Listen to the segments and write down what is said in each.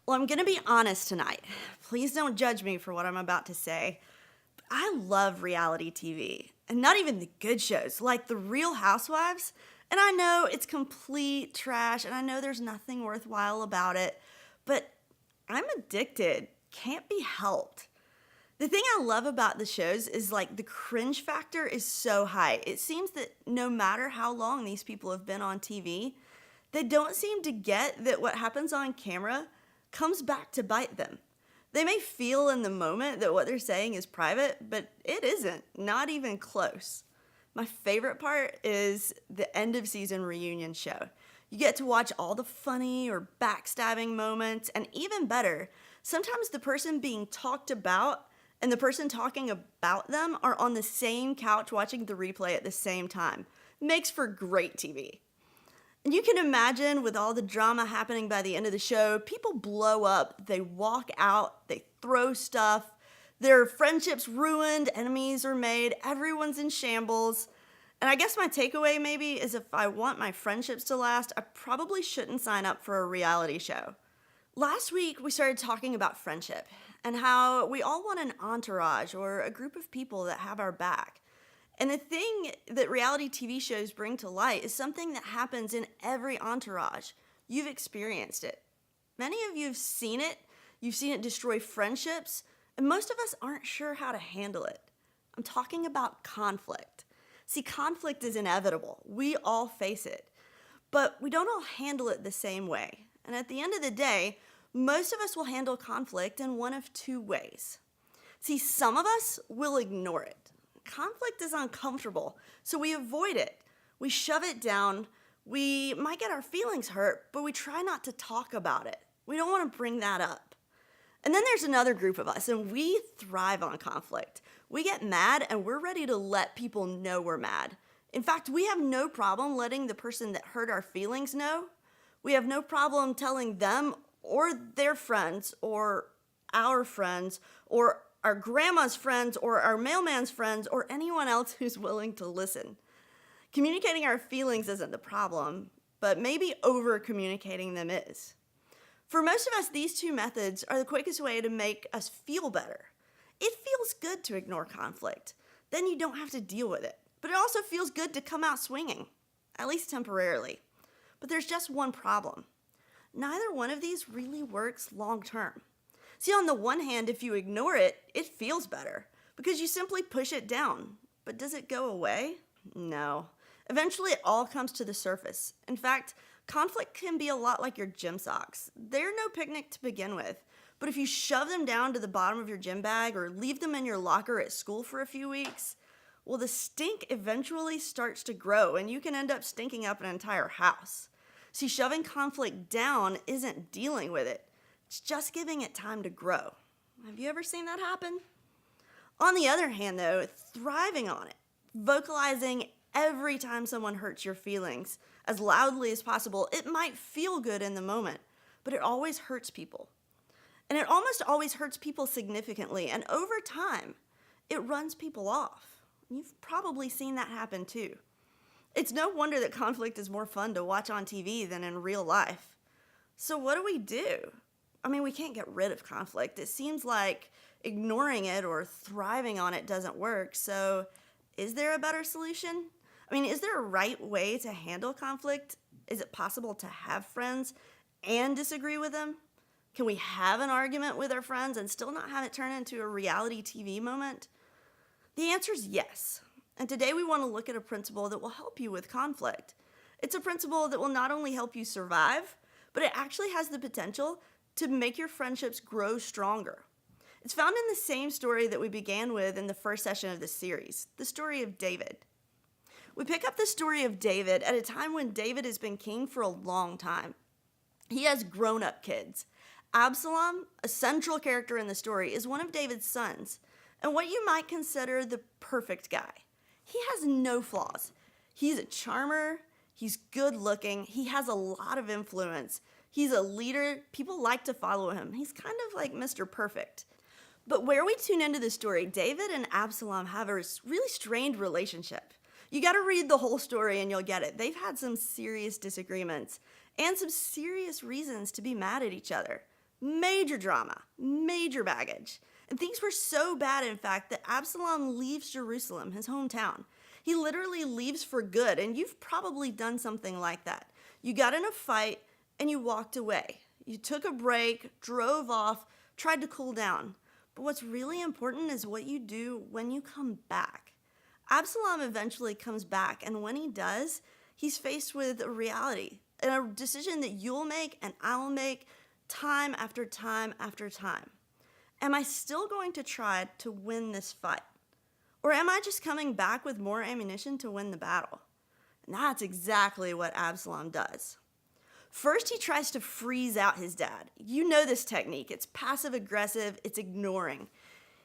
Well, I'm going to be honest tonight. Please don't judge me for what I'm about to say. I love reality TV, and not even the good shows, like The Real Housewives. And I know it's complete trash, and I know there's nothing worthwhile about it, but I'm addicted. Can't be helped. The thing I love about the shows is like the cringe factor is so high. It seems that no matter how long these people have been on TV, they don't seem to get that what happens on camera comes back to bite them. They may feel in the moment that what they're saying is private, but it isn't, not even close. My favorite part is the end of season reunion show. You get to watch all the funny or backstabbing moments, and even better, sometimes the person being talked about and the person talking about them are on the same couch watching the replay at the same time. Makes for great TV. And you can imagine with all the drama happening by the end of the show, people blow up, they walk out, they throw stuff, their friendships ruined, enemies are made, everyone's in shambles. And I guess my takeaway maybe is if I want my friendships to last, I probably shouldn't sign up for a reality show. Last week, we started talking about friendship and how we all want an entourage or a group of people that have our back. And the thing that reality TV shows bring to light is something that happens in every entourage. You've experienced it. Many of you have seen it. You've seen it destroy friendships, and most of us aren't sure how to handle it. I'm talking about conflict. See, conflict is inevitable. We all face it, but we don't all handle it the same way. And at the end of the day, most of us will handle conflict in one of two ways. See, some of us will ignore it. Conflict is uncomfortable, so we avoid it. We shove it down. We might get our feelings hurt, but we try not to talk about it. We don't want to bring that up. And then there's another group of us, and we thrive on conflict. We get mad, and we're ready to let people know we're mad. In fact, we have no problem letting the person that hurt our feelings know. We have no problem telling them or their friends or our friends or our grandma's friends or our mailman's friends or anyone else who's willing to listen. Communicating our feelings isn't the problem, but maybe over-communicating them is. For most of us, these two methods are the quickest way to make us feel better. It feels good to ignore conflict. Then you don't have to deal with it. But it also feels good to come out swinging, at least temporarily. But there's just one problem. Neither one of these really works long term. See, on the one hand, if you ignore it, it feels better because you simply push it down. But does it go away? No. Eventually, it all comes to the surface. In fact, conflict can be a lot like your gym socks. They're no picnic to begin with, but if you shove them down to the bottom of your gym bag or leave them in your locker at school for a few weeks, well, the stink eventually starts to grow and you can end up stinking up an entire house. See, shoving conflict down isn't dealing with it. It's just giving it time to grow. Have you ever seen that happen? On the other hand, though, thriving on it, vocalizing every time someone hurts your feelings as loudly as possible, it might feel good in the moment, but it always hurts people. And it almost always hurts people significantly, and over time, it runs people off. You've probably seen that happen too. It's no wonder that conflict is more fun to watch on TV than in real life. So what do we do? I mean, we can't get rid of conflict. It seems like ignoring it or thriving on it doesn't work. So is there a better solution? I mean, is there a right way to handle conflict? Is it possible to have friends and disagree with them? Can we have an argument with our friends and still not have it turn into a reality TV moment? The answer is yes. And today we want to look at a principle that will help you with conflict. It's a principle that will not only help you survive, but it actually has the potential to make your friendships grow stronger. It's found in the same story that we began with in the first session of this series, the story of David. We pick up the story of David at a time when David has been king for a long time. He has grown-up kids. Absalom, a central character in the story, is one of David's sons, and what you might consider the perfect guy. He has no flaws. He's a charmer, he's good looking, he has a lot of influence, he's a leader, people like to follow him. He's kind of like Mr. Perfect. But where we tune into the story, David and Absalom have a really strained relationship. You gotta read the whole story and you'll get it. They've had some serious disagreements and some serious reasons to be mad at each other. Major drama, major baggage. And things were so bad, in fact, that Absalom leaves Jerusalem, his hometown. He literally leaves for good, and you've probably done something like that. You got in a fight and you walked away. You took a break, drove off, tried to cool down. But what's really important is what you do when you come back. Absalom eventually comes back, and when he does, he's faced with a reality, and a decision that you'll make and I'll make time after time after time. Am I still going to try to win this fight? Or am I just coming back with more ammunition to win the battle? And that's exactly what Absalom does. First, he tries to freeze out his dad. You know this technique. It's passive aggressive, it's ignoring.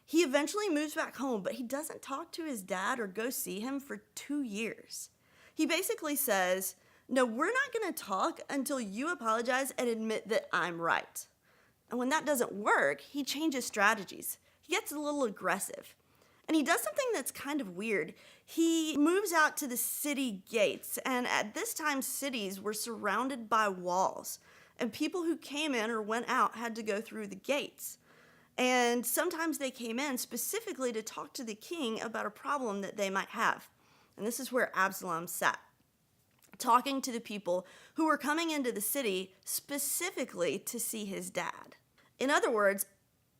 He eventually moves back home, but he doesn't talk to his dad or go see him for 2 years. He basically says, no, we're not going to talk until you apologize and admit that I'm right. And when that doesn't work, he changes strategies. He gets a little aggressive. And he does something that's kind of weird. He moves out to the city gates, and at this time, cities were surrounded by walls, and people who came in or went out had to go through the gates. And sometimes they came in specifically to talk to the king about a problem that they might have. And this is where Absalom sat, talking to the people who were coming into the city specifically to see his dad. In other words,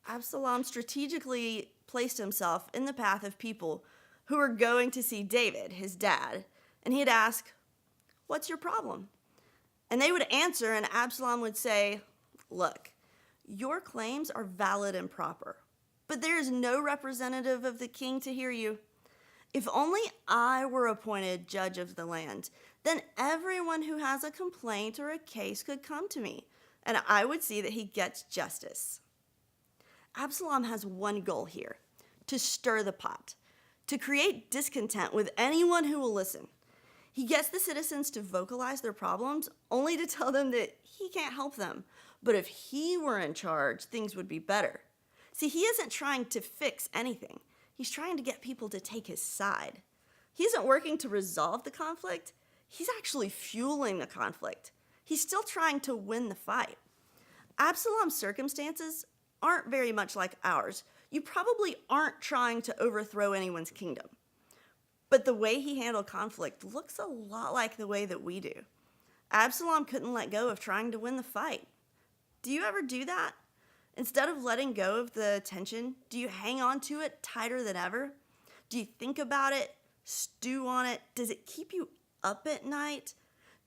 Absalom strategically placed himself in the path of people who were going to see David, his dad, and he'd ask, what's your problem? And they would answer, and Absalom would say, look, your claims are valid and proper, but there is no representative of the king to hear you. If only I were appointed judge of the land, then everyone who has a complaint or a case could come to me, and I would see that he gets justice. Absalom has one goal here, to stir the pot, to create discontent with anyone who will listen. He gets the citizens to vocalize their problems only to tell them that he can't help them, but if he were in charge, things would be better. See, he isn't trying to fix anything. He's trying to get people to take his side. He isn't working to resolve the conflict. He's actually fueling the conflict. He's still trying to win the fight. Absalom's circumstances aren't very much like ours. You probably aren't trying to overthrow anyone's kingdom. But the way he handled conflict looks a lot like the way that we do. Absalom couldn't let go of trying to win the fight. Do you ever do that? Instead of letting go of the tension, do you hang on to it tighter than ever? Do you think about it, stew on it? Does it keep you up at night?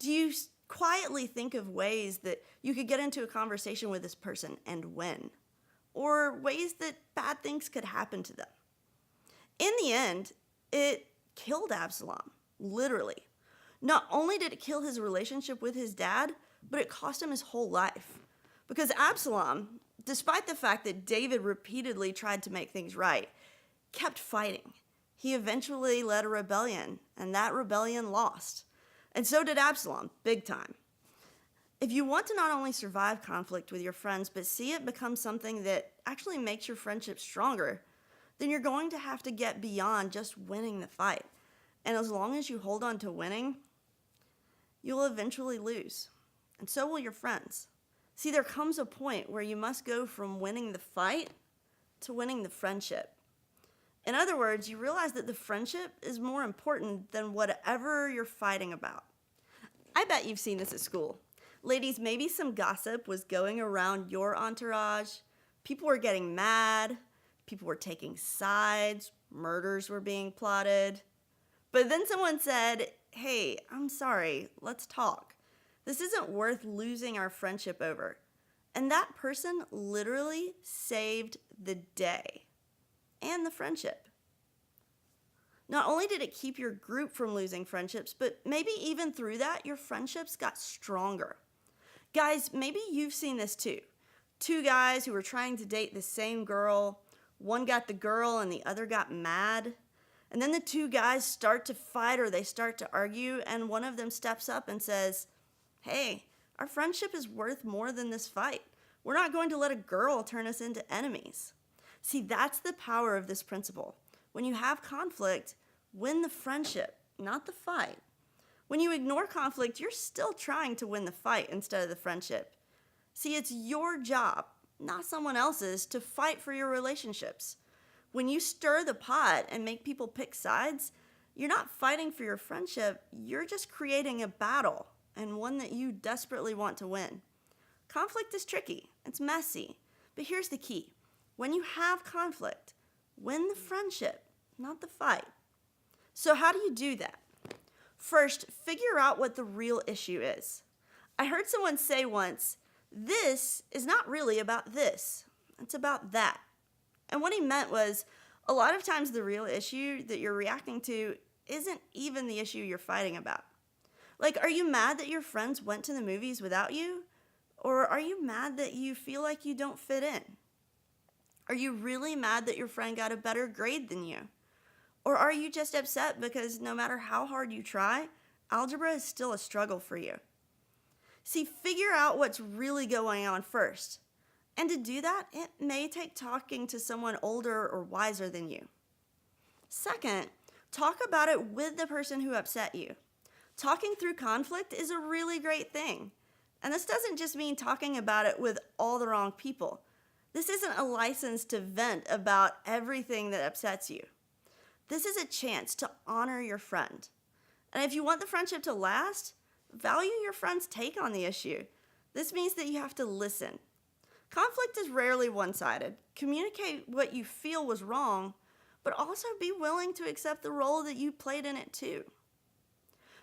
Do you quietly think of ways that you could get into a conversation with this person and win? Or ways that bad things could happen to them? In the end, it killed Absalom, literally. Not only did it kill his relationship with his dad, but it cost him his whole life. Because Absalom, despite the fact that David repeatedly tried to make things right, kept fighting. He eventually led a rebellion, and that rebellion lost. And so did Absalom, big time. If you want to not only survive conflict with your friends, but see it become something that actually makes your friendship stronger, then you're going to have to get beyond just winning the fight. And as long as you hold on to winning, you'll eventually lose. And so will your friends. See, there comes a point where you must go from winning the fight to winning the friendship. In other words, you realize that the friendship is more important than whatever you're fighting about. I bet you've seen this at school. Ladies, maybe some gossip was going around your entourage. People were getting mad. People were taking sides. murders were being plotted. But then someone said, hey, I'm sorry, let's talk. This isn't worth losing our friendship over. And that person literally saved the day and the friendship. Not only did it keep your group from losing friendships, but maybe even through that, your friendships got stronger. Guys, maybe you've seen this too. Two guys who were trying to date the same girl. One got the girl and the other got mad. And then the two guys start to fight or they start to argue, and one of them steps up and says, hey, our friendship is worth more than this fight. We're not going to let a girl turn us into enemies. See, that's the power of this principle. When you have conflict, win the friendship, not the fight. When you ignore conflict, you're still trying to win the fight instead of the friendship. See, it's your job, not someone else's, to fight for your relationships. When you stir the pot and make people pick sides, you're not fighting for your friendship, you're just creating a battle, and one that you desperately want to win. Conflict is tricky, it's messy, but here's the key. When you have conflict, win the friendship, not the fight. So how do you do that? First, figure out what the real issue is. I heard someone say once, this is not really about this, it's about that. And what he meant was, a lot of times the real issue that you're reacting to isn't even the issue you're fighting about. Like, are you mad that your friends went to the movies without you? Or are you mad that you feel like you don't fit in? Are you really mad that your friend got a better grade than you? Or are you just upset because no matter how hard you try, algebra is still a struggle for you? See, figure out what's really going on first. And to do that, it may take talking to someone older or wiser than you. Second, talk about it with the person who upset you. Talking through conflict is a really great thing. And this doesn't just mean talking about it with all the wrong people. This isn't a license to vent about everything that upsets you. This is a chance to honor your friend. And if you want the friendship to last, value your friend's take on the issue. This means that you have to listen. Conflict is rarely one-sided. Communicate what you feel was wrong, but also be willing to accept the role that you played in it too.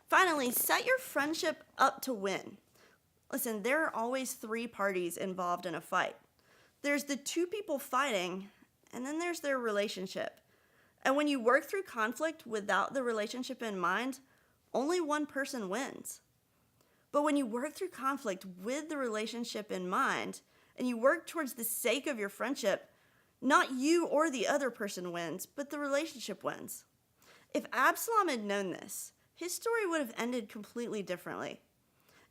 Finally, set your friendship up to win. Listen, there are always three parties involved in a fight. There's the two people fighting, and then there's their relationship. And when you work through conflict without the relationship in mind, only one person wins. But when you work through conflict with the relationship in mind, and you work towards the sake of your friendship, not you or the other person wins, but the relationship wins. If Absalom had known this, his story would have ended completely differently.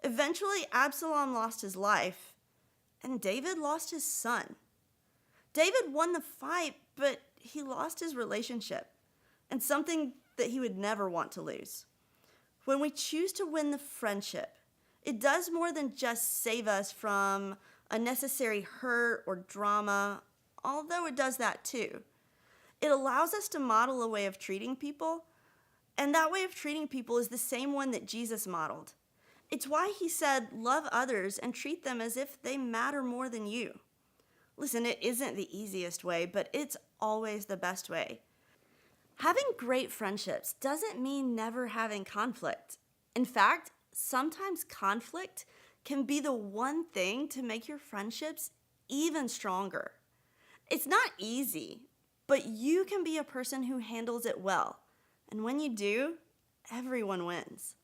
Eventually, Absalom lost his life, and David lost his son. David won the fight, but he lost his relationship, and something that he would never want to lose. When we choose to win the friendship, it does more than just save us from unnecessary hurt or drama, although it does that too. It allows us to model a way of treating people, and that way of treating people is the same one that Jesus modeled. It's why he said, love others and treat them as if they matter more than you. Listen, it isn't the easiest way, but it's always the best way. Having great friendships doesn't mean never having conflict. In fact, sometimes conflict can be the one thing to make your friendships even stronger. It's not easy, but you can be a person who handles it well. And when you do, everyone wins.